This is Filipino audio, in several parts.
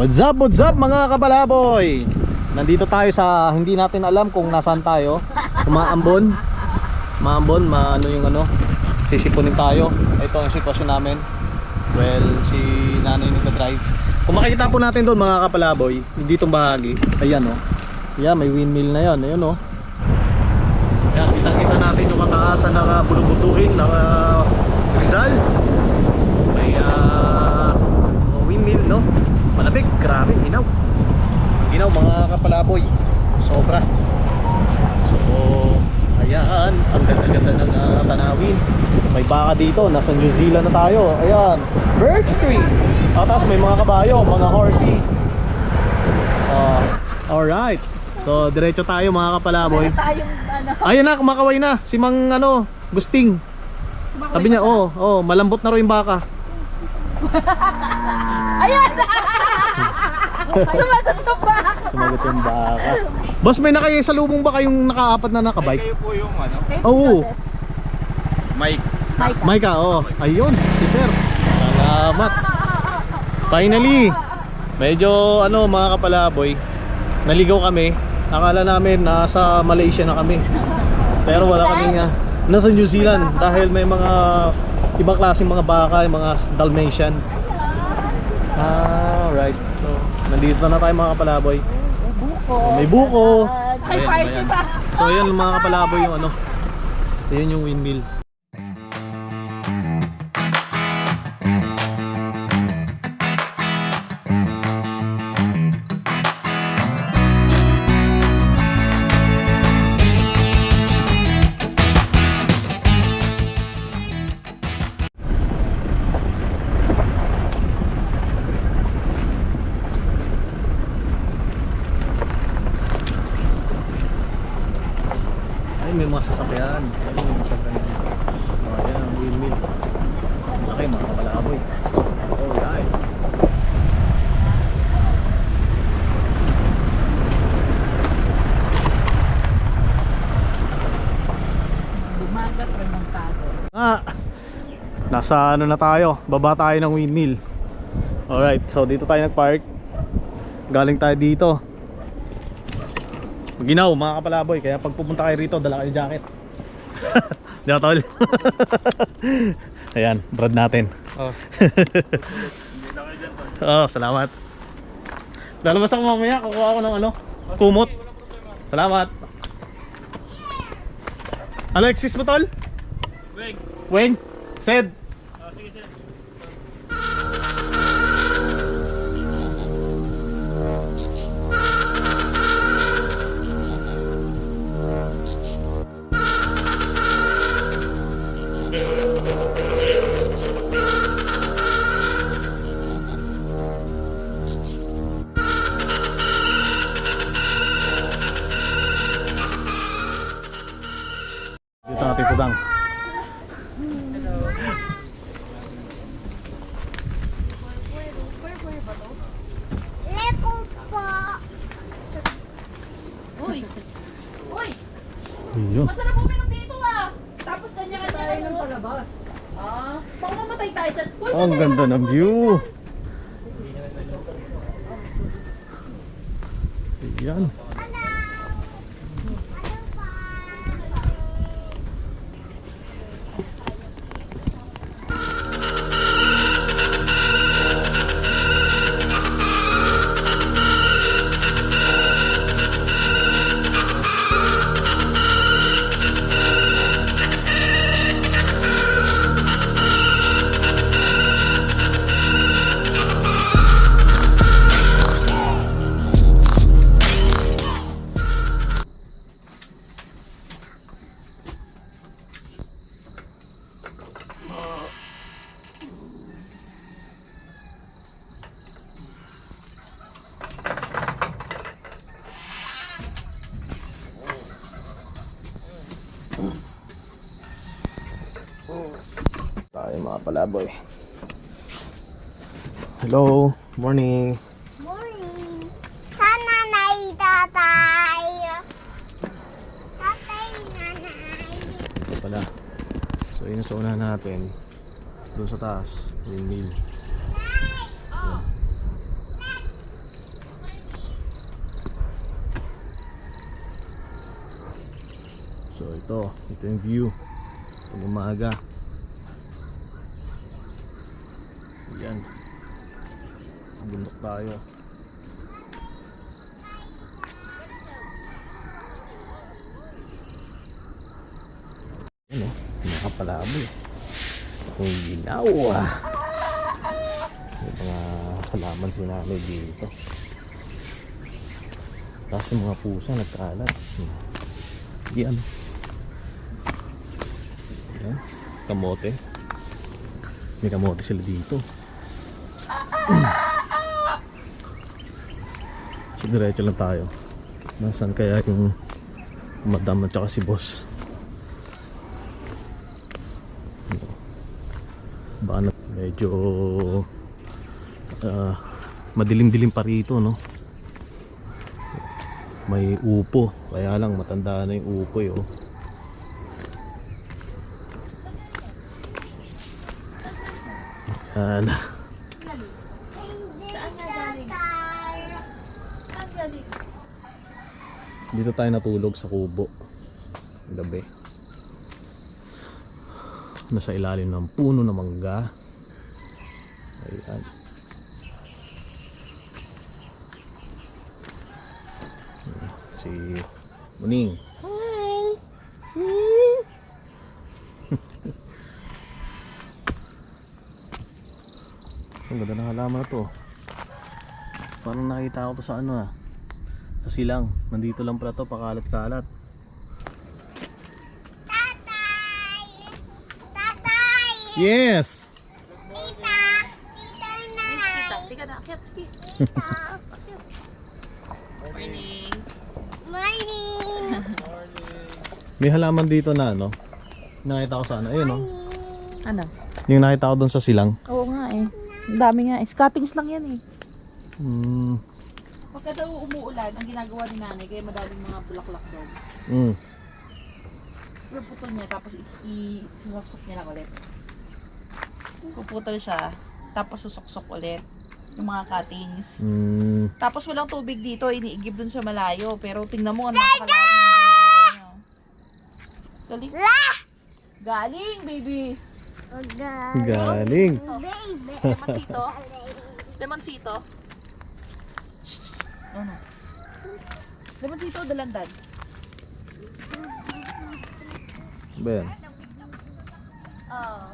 What's up mga kapalaboy? Nandito tayo sa hindi natin alam kung nasaan tayo. Umaambon. Maambon, ano yung ano, sisipunin tayo. Ito ang sitwasyon namin. Well, si nanay nagda-drive. Kung makikita po natin doon mga kapalaboy, dito bahagi. Ayan oh. Ayan, may windmill na yan. Ayan oh. Ayan, kita natin yung kataasan ng bulubutuhin ng Rizal. May windmill, no? Malamig, grabe, ginaw. Ginaw mga kapalaboy. Sobra. So, ayan, ang ganda-ganda ng tanawin. May baka dito, nasa New Zealand na tayo. Ayan, Birch Street. Tapos may mga kabayo, mga horsey. Alright. So, diretso tayo mga kapalaboy. Ayun na, kumakaway na. Si Mang Gusting. Sabi niya, malambot na raw yung baka. Ayan! Sumagot yung baka. Sumagot yung baka. Boss, may nakasalubong ba kayong nakaapat na nakabike? Kayo po yung ano? Oo. Mike. Mike, ayun, si sir. Salamat. Finally. Medyo mga kapalaboy, naligaw kami. Akala namin nasa Malaysia na kami. Pero wala kami nga. Nasa New Zealand dahil may mga ibang klaseng mga baka, mga Dalmatian. Right. So, nandito na tayo mga kapalaboy. Buko. May buko. Ay, party pa. So, ayan mga kapalaboy yung ayan yung windmill. May mga sasakyan. Ayun yung sasakyan. Ayan ang windmill. Laki mga kapalaboy. Alright. Dumagat remontado. Nasa na tayo. Baba tayo ng windmill. Alright, so dito tayo nagpark. Galing tayo dito. Ginaw mga kapalaboy, kaya pag pupunta kayo rito dala kayo jacket. Di ba tol? Ayan, brad natin. Salamat. Lalabas ako mamaya, kukuha ako ng kumot. Salamat. Alexis mo tol? Weng. Sed. Sige, sir. Dito natin putang. Uy! Uy! Ayun. Masarap uminom dito Tapos kanya-kanya tayo lang sa labas. Baka mamatay tayo dyan. Uy, Ang ganda ng view. Ayan. Tayo mga palaboy. Hello, morning. Morning. Tanay, tatay. Tatay, nanay. Ito pala. So yun sa una natin. Doon sa taas, windmill. ito yung view pag umaga. Yan, bundok tayo. Ano, nakapalaboy. Kung ginawa. May mga halaman si nanay dito. Tapos yung mga pusa nagkalat. Yan. Yan. Kamote. May kamote sila dito. So diretso lang tayo. Nasaan kaya yung madam at saka si boss? Baka medyo madilim-dilim pa rito, no? May upo, kaya lang matanda na yung upo, oh. Yan. Dito tayo natulog sa kubo gabi. Nasa ilalim ng puno ng mangga. Ayan. Si Muning. Hi. Ang ganda ng halaman na to. Parang nakita ko to sa ano, sa silang. Nandito lang pala to, pakalat-kalat. Tatay! Tatay! Yes! Tita! Tita na! Tika na, akyat. Tita! Morning. Morning! May halaman dito na ano. Nakita ko sa ano, ayun, oh. Ano? Yung nakita ko doon sa silang. Oo nga eh. Ang dami nga eh. Cuttings lang yan eh. Pagka daw umuulan, ang ginagawa ni nanay, kaya madaming mga bulaklak daw. Puputol niya, tapos isusok niya lang ulit. Puputol siya, tapos susok-sok ulit yung mga cuttings. Tapos walang tubig dito, iniigib dun sa malayo. Pero tingnan mo, ang napakalawak ng lugar niya. Galing. Galing, baby. Galing. Baby! Lemonsito. Lemonsito. Ano? Lemonsito o dalandan? Ben. Oo.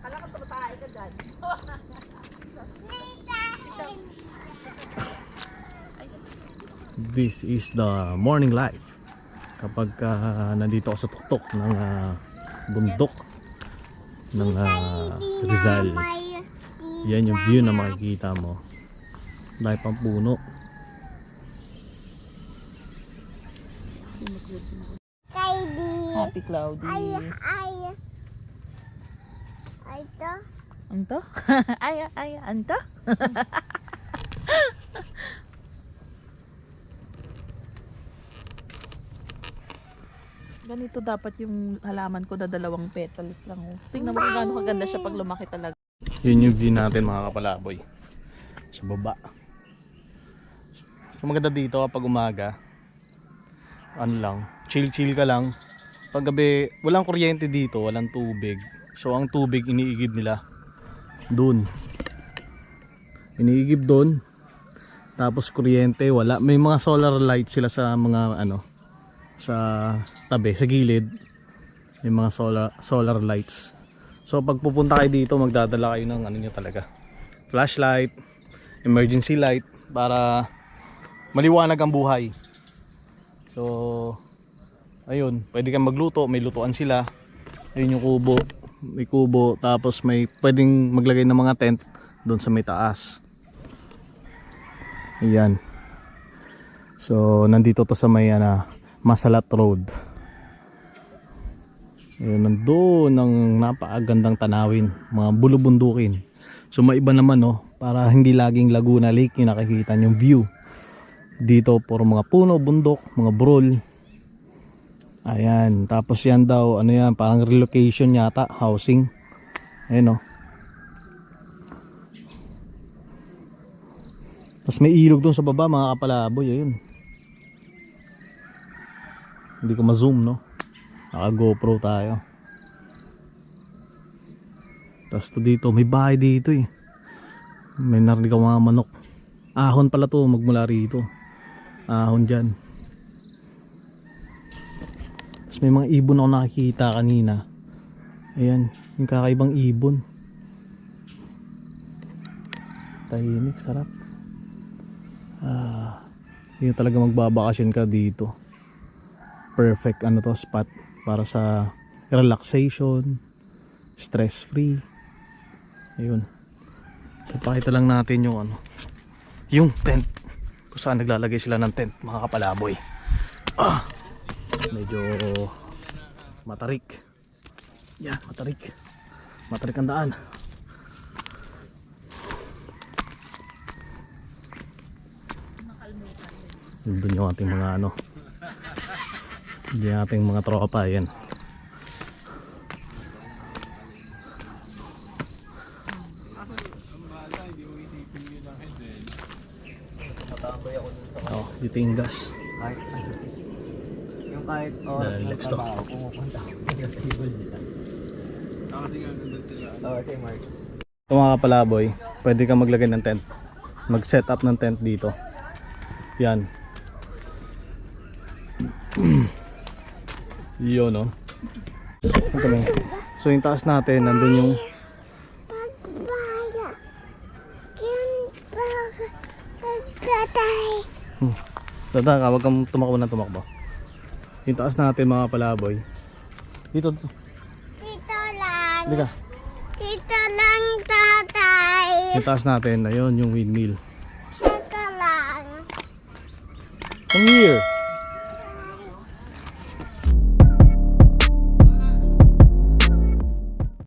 Kala ka tumatay ka dyan. This is the morning life. Kapag nandito ako sa tuktok ng bundok ng Rizal. Yan yung view na makikita mo. Dahil pang puno. Happy Cloudy. Ito? Anto? Ay, anto? Ganito dapat yung halaman ko na 2 petals lang. Oh. Tingnan mo kung gaano kaganda siya pag lumaki talaga. Yun yung view natin mga kapalaboy. Sa baba. So maganda dito kapag umaga. Ano lang, chill ka lang. Pag gabi, walang kuryente dito, walang tubig. So ang tubig iniigib nila doon. Iniigib doon. Tapos kuryente wala. May mga solar lights sila sa mga ano, sa tabi, sa gilid. May mga solar lights. So pag pupunta kayo dito, magdadala kayo ng ano niyo talaga. Flashlight, emergency light para maliwanag ang buhay. So ayun, pwede kang magluto, may lutuan sila. Ayun yung kubo, may kubo, tapos may pwedeng maglagay ng mga tent doon sa may taas. Ayan. So nandito to sa may Masalat Road. Ayun, nandun ang napakagandang tanawin, mga bulubundukin. So maiba naman, no, para hindi laging Laguna Lake yung nakikita yung view. Dito puro mga puno, bundok, mga brol. Ayan, tapos yan daw, ano yan, parang relocation yata, housing. Ayan, no. Tapos may ilog doon sa baba, mga kapalaboy, ayun. Hindi ko ma-zoom, no. Naka GoPro tayo. Tapos to dito, may bahay dito eh. May narinig ako mga manok. Ahon pala to, magmula rito. Ahon dyan. Tapos may mga ibon ako nakikita kanina. Ayan, yung kakaibang ibon. Tahimik, sarap. Yun talaga magbabakasyon ka dito. Perfect ano to, spot para sa relaxation, stress free. Ayun. Ipakita lang natin yung ano, yung tent, kung saan naglalagay sila ng tent, mga kapalaboy. Medyo matarik. Yan, matarik. Matarik ang daan. Doon yung ating mga ano, yung ating mga tropa. Yan. Oh, dito yung gas. Yung kahit oras Dahil ng next to. trabaho, pumupunta ako yung table nila. Kasi nga nandun sila. Oo, si Mark. Ito mga kapalaboy, pwede kang maglagay ng tent. Mag set up ng tent dito. Yan. Yun no. So yung taas natin, nandun yung Pagbaya. Tatay. Dada ka, wag kang tumakbo na tumakbo. Yung taas natin mga palaboy. Dito. Dito lang. Halika. Dito lang, tatay. Yung taas natin, ayun yung windmill. Dito lang. Come here.